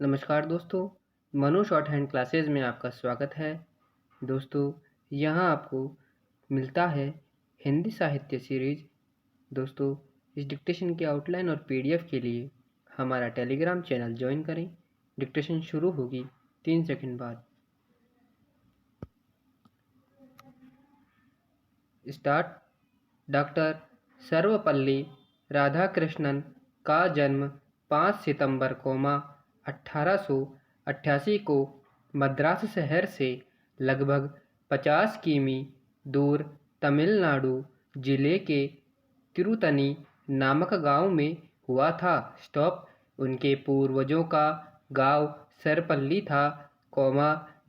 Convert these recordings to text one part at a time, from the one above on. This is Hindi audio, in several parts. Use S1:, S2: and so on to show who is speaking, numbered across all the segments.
S1: नमस्कार दोस्तों, मनु शॉर्ट हैंड क्लासेस में आपका स्वागत है। दोस्तों, यहाँ आपको मिलता है हिंदी साहित्य सीरीज। दोस्तों, इस डिक्टेशन की आउटलाइन और पीडीएफ के लिए हमारा टेलीग्राम चैनल ज्वाइन करें। डिक्टेशन शुरू होगी 3 सेकंड बाद। स्टार्ट। डॉक्टर सर्वपल्ली राधाकृष्णन का जन्म 5 सितंबर 1888 को मद्रास शहर से लगभग 50 किमी दूर तमिलनाडु जिले के तिरुतनी नामक गांव में हुआ था। उनके पूर्वजों का गांव सरपल्ली था,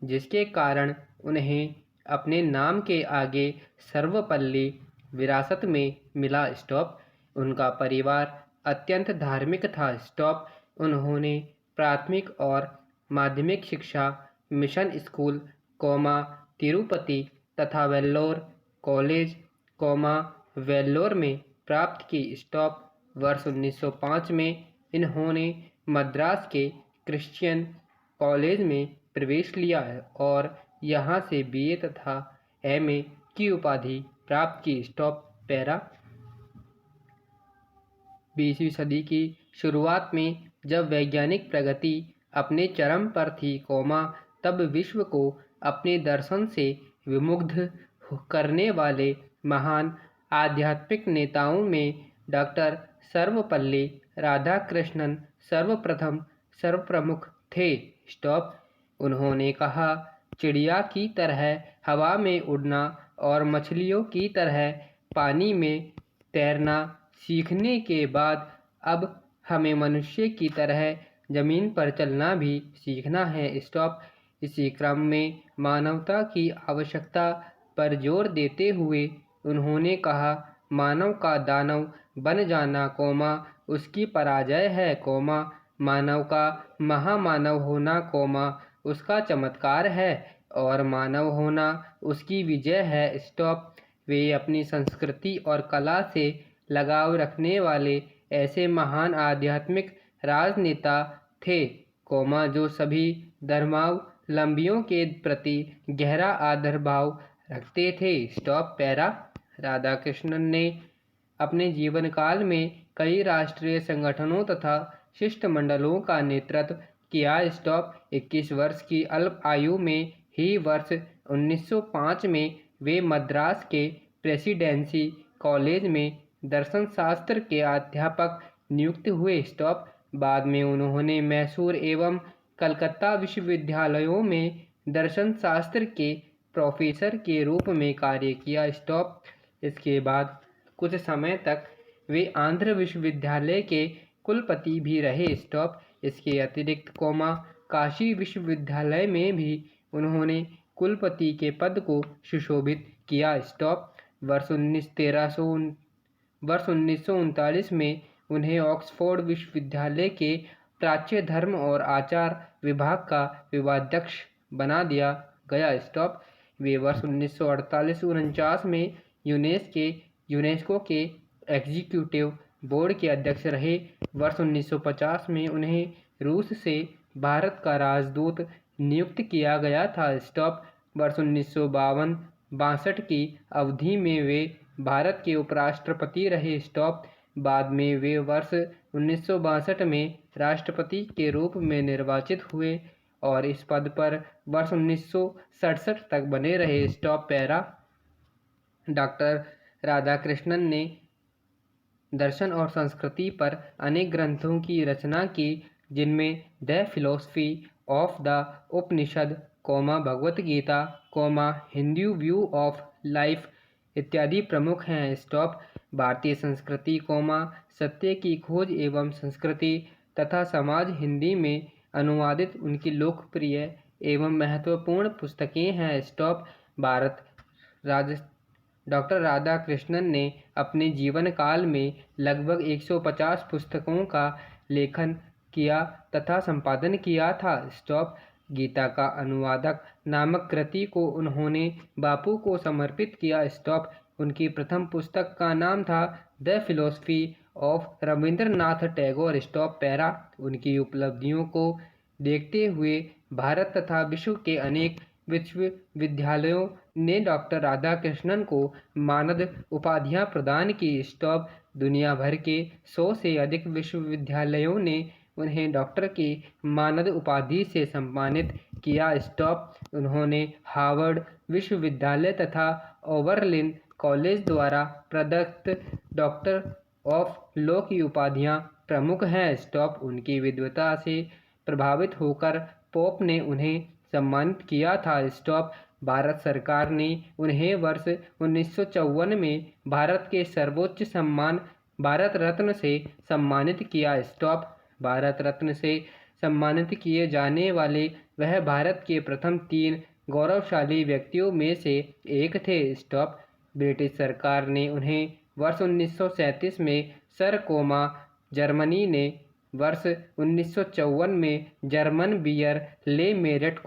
S1: जिसके कारण उन्हें अपने नाम के आगे सर्वपल्ली विरासत में मिला। उनका परिवार अत्यंत धार्मिक था। उन्होंने प्राथमिक और माध्यमिक शिक्षा मिशन स्कूल, तिरुपति तथा वेल्लोर कॉलेज, वेल्लोर में प्राप्त की। वर्ष 1905 में इन्होंने मद्रास के क्रिश्चियन कॉलेज में प्रवेश लिया और यहाँ से बीए तथा एमए की उपाधि प्राप्त की। 20वीं सदी की शुरुआत में जब वैज्ञानिक प्रगति अपने चरम पर थी, तब विश्व को अपने दर्शन से विमुग्ध करने वाले महान आध्यात्मिक नेताओं में डॉक्टर सर्वपल्ली राधाकृष्णन सर्वप्रमुख थे। उन्होंने कहा, चिड़िया की तरह हवा में उड़ना और मछलियों की तरह पानी में तैरना सीखने के बाद अब हमें मनुष्य की तरह जमीन पर चलना भी सीखना है। इसी क्रम में मानवता की आवश्यकता पर जोर देते हुए उन्होंने कहा, मानव का दानव बन जाना, उसकी पराजय है, मानव का महामानव होना, उसका चमत्कार है और मानव होना उसकी विजय है। वे अपनी संस्कृति और कला से लगाव रखने वाले ऐसे महान आध्यात्मिक राजनेता थे, जो सभी धर्मावलंबियों के प्रति गहरा आदर भाव रखते थे। राधाकृष्णन ने अपने जीवन काल में कई राष्ट्रीय संगठनों तथा शिष्टमंडलों का नेतृत्व किया। 21 वर्ष की अल्प आयु में ही वर्ष 1905 में वे मद्रास के प्रेसिडेंसी कॉलेज में दर्शन शास्त्र के अध्यापक नियुक्त हुए। बाद में उन्होंने मैसूर एवं कलकत्ता विश्वविद्यालयों में दर्शन शास्त्र के प्रोफेसर के रूप में कार्य किया। इसके बाद कुछ समय तक वे आंध्र विश्वविद्यालय के कुलपति भी रहे। इसके अतिरिक्त काशी विश्वविद्यालय में भी उन्होंने कुलपति के पद को सुशोभित किया। वर्ष 1939 में उन्हें ऑक्सफोर्ड विश्वविद्यालय के प्राच्य धर्म और आचार विभाग का विभागाध्यक्ष बना दिया गया। वे वर्ष 1948-49 में यूनेस्को के एग्जीक्यूटिव बोर्ड के अध्यक्ष रहे। वर्ष 1950 में उन्हें रूस से भारत का राजदूत नियुक्त किया गया था। वर्ष 1952-62 की अवधि में वे भारत के उपराष्ट्रपति रहे। बाद में वे वर्ष 1962 में राष्ट्रपति के रूप में निर्वाचित हुए और इस पद पर वर्ष 1967 तक बने रहे। डॉक्टर राधाकृष्णन ने दर्शन और संस्कृति पर अनेक ग्रंथों की रचना की, जिनमें the philosophy of the Upanishad, Bhagavad Gita, Hindu view of life इत्यादि प्रमुख हैं। भारतीय संस्कृति, सत्य की खोज एवं संस्कृति तथा समाज हिंदी में अनुवादित उनकी लोकप्रिय एवं महत्वपूर्ण पुस्तकें हैं। डॉक्टर राधाकृष्णन ने अपने जीवन काल में लगभग 150 पुस्तकों का लेखन किया तथा संपादन किया था। गीता का अनुवादक नामक कृति को उन्होंने बापू को समर्पित किया। उनकी प्रथम पुस्तक का नाम था the philosophy of Rabindranath Tagore. उनकी उपलब्धियों को देखते हुए भारत तथा विश्व के अनेक विश्वविद्यालयों ने डॉक्टर राधाकृष्णन को मानद उपाधियां प्रदान की। स्टॉप दुनिया भर के 100 से अधिक विश्वविद्यालयों ने उन्हें डॉक्टर की मानद उपाधि से सम्मानित किया। स्टॉप उन्होंने हार्वर्ड विश्वविद्यालय तथा ओबरलिन कॉलेज द्वारा प्रदत्त डॉक्टर ऑफ लॉ की उपाधियां प्रमुख हैं। स्टॉप उनकी विद्वता से प्रभावित होकर पोप ने उन्हें सम्मानित किया था। स्टॉप भारत सरकार ने उन्हें वर्ष 1954 में भारत के सर्वोच्च सम्मान भारत रत्न से सम्मानित किया। स्टॉप भारत रत्न से सम्मानित किए जाने वाले वह भारत के प्रथम 3 गौरवशाली व्यक्तियों में से एक थे। स्टॉप ब्रिटिश सरकार ने उन्हें वर्ष 1937 में सर कोमा जर्मनी ने वर्ष 1954 में जर्मन बियर ले मेरिट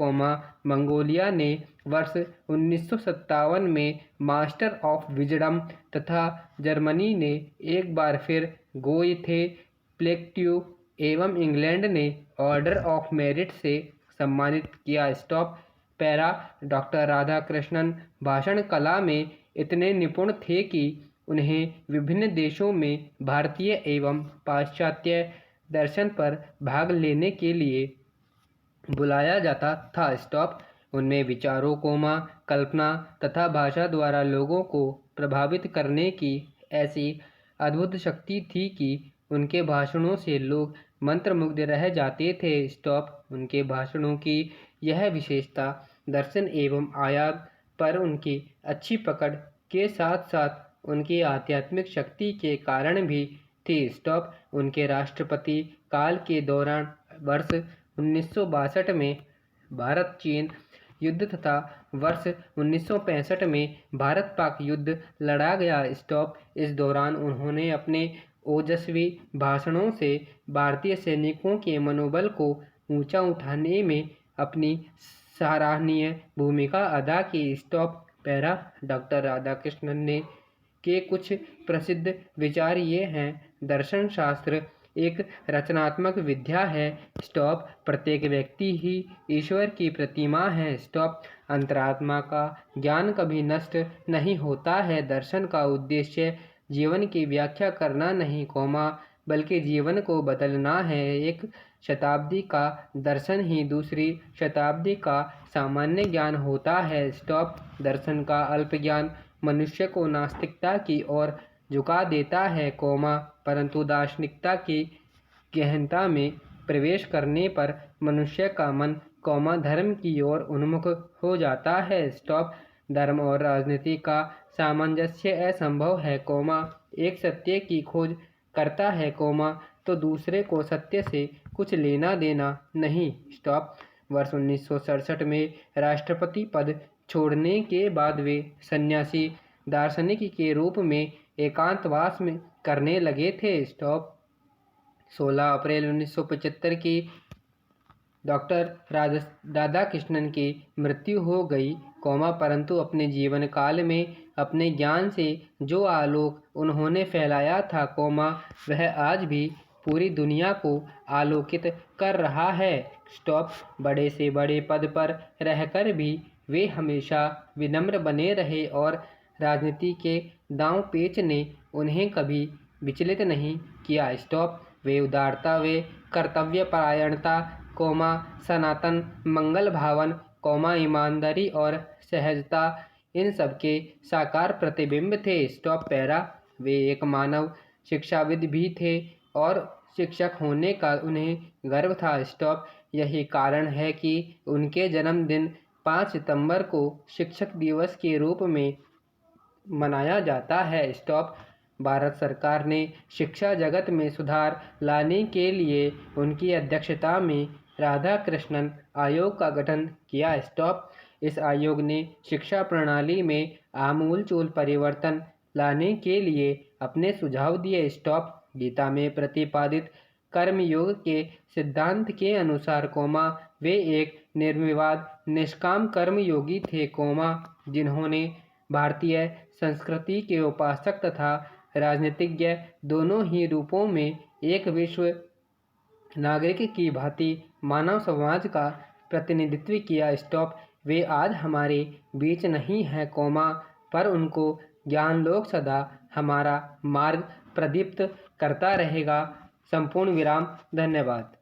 S1: मंगोलिया ने वर्ष 1957 में मास्टर ऑफ विजडम तथा जर्मनी ने एक बार फिर गोयथे प्लेक्ट्यू एवं इंग्लैंड ने ऑर्डर ऑफ मेरिट से सम्मानित किया। स्टॉप पैरा डॉक्टर राधाकृष्णन भाषण कला में इतने निपुण थे कि उन्हें विभिन्न देशों में भारतीय एवं पाश्चात्य दर्शन पर भाग लेने के लिए बुलाया जाता था। स्टॉप उनमें विचारों कल्पना तथा भाषा द्वारा लोगों को प्रभावित करने की ऐसी अद्भुत शक्ति थी कि उनके भाषणों से लोग मंत्रमुग्ध रह जाते थे। स्टॉप उनके भाषणों की यह विशेषता दर्शन एवं आयाम पर उनकी अच्छी पकड़ के साथ साथ उनकी आध्यात्मिक शक्ति के कारण भी थी। स्टॉप उनके राष्ट्रपति काल के दौरान वर्ष 1962 में भारत चीन युद्ध तथा वर्ष 1965 में भारत पाक युद्ध लड़ा गया। स्टॉप इस दौरान उन्होंने अपने ओजस्वी भाषणों से भारतीय सैनिकों के मनोबल को ऊंचा उठाने में अपनी सराहनीय भूमिका अदा की। स्टॉप पैरा डॉक्टर राधाकृष्णन ने के कुछ प्रसिद्ध विचार ये हैं। दर्शन शास्त्र एक रचनात्मक विद्या है। स्टॉप प्रत्येक व्यक्ति ही ईश्वर की प्रतिमा है। स्टॉप अंतरात्मा का ज्ञान कभी नष्ट नहीं होता है। दर्शन का उद्देश्य जीवन की व्याख्या करना नहीं बल्कि जीवन को बदलना है। एक शताब्दी का दर्शन ही दूसरी शताब्दी का सामान्य ज्ञान होता है। स्टॉप दर्शन का अल्प ज्ञान मनुष्य को नास्तिकता की ओर झुका देता है परंतु दार्शनिकता की गहनता में प्रवेश करने पर मनुष्य का मन धर्म की ओर उन्मुख हो जाता है। स्टॉप धर्म और राजनीति का सामंजस्य असंभव है एक सत्य की खोज करता है तो दूसरे को सत्य से कुछ लेना देना नहीं। स्टॉप वर्ष 1967 में राष्ट्रपति पद छोड़ने के बाद वे सन्यासी दार्शनिक के रूप में एकांतवास में करने लगे थे। स्टॉप 16 अप्रैल 1975 की डॉक्टर राधाकृष्णन की मृत्यु हो गई परंतु अपने जीवन काल में अपने ज्ञान से जो आलोक उन्होंने फैलाया था वह आज भी पूरी दुनिया को आलोकित कर रहा है। स्टॉप बड़े से बड़े पद पर रहकर भी वे हमेशा विनम्र बने रहे और राजनीति के दांव पेच ने उन्हें कभी विचलित नहीं किया। स्टॉप वे उदारता वे कर्तव्यपरायणता सनातन मंगल भावन ईमानदारी और सहजता इन सबके साकार प्रतिबिंब थे। स्टॉप पैरा वे एक मानव शिक्षाविद भी थे और शिक्षक होने का उन्हें गर्व था। स्टॉप यही कारण है कि उनके जन्मदिन 5 सितंबर को शिक्षक दिवस के रूप में मनाया जाता है। स्टॉप भारत सरकार ने शिक्षा जगत में सुधार लाने के लिए उनकी अध्यक्षता में राधाकृष्णन आयोग का गठन किया। स्टॉप इस आयोग ने शिक्षा प्रणाली में आमूलचूल परिवर्तन लाने के लिए अपने सुझाव दिए। स्टॉप गीता में प्रतिपादित कर्मयोग के सिद्धांत के अनुसार वे एक निर्विवाद निष्काम कर्मयोगी थे जिन्होंने भारतीय संस्कृति के उपासक तथा राजनीतिज्ञ दोनों ही रूपों में एक विश्व नागरिक की भांति मानव समाज का प्रतिनिधित्व किया। स्टॉप। वे आज हमारे बीच नहीं हैं, पर उनको ज्ञानलोक सदा हमारा मार्ग प्रदीप्त करता रहेगा। संपूर्ण विराम। धन्यवाद।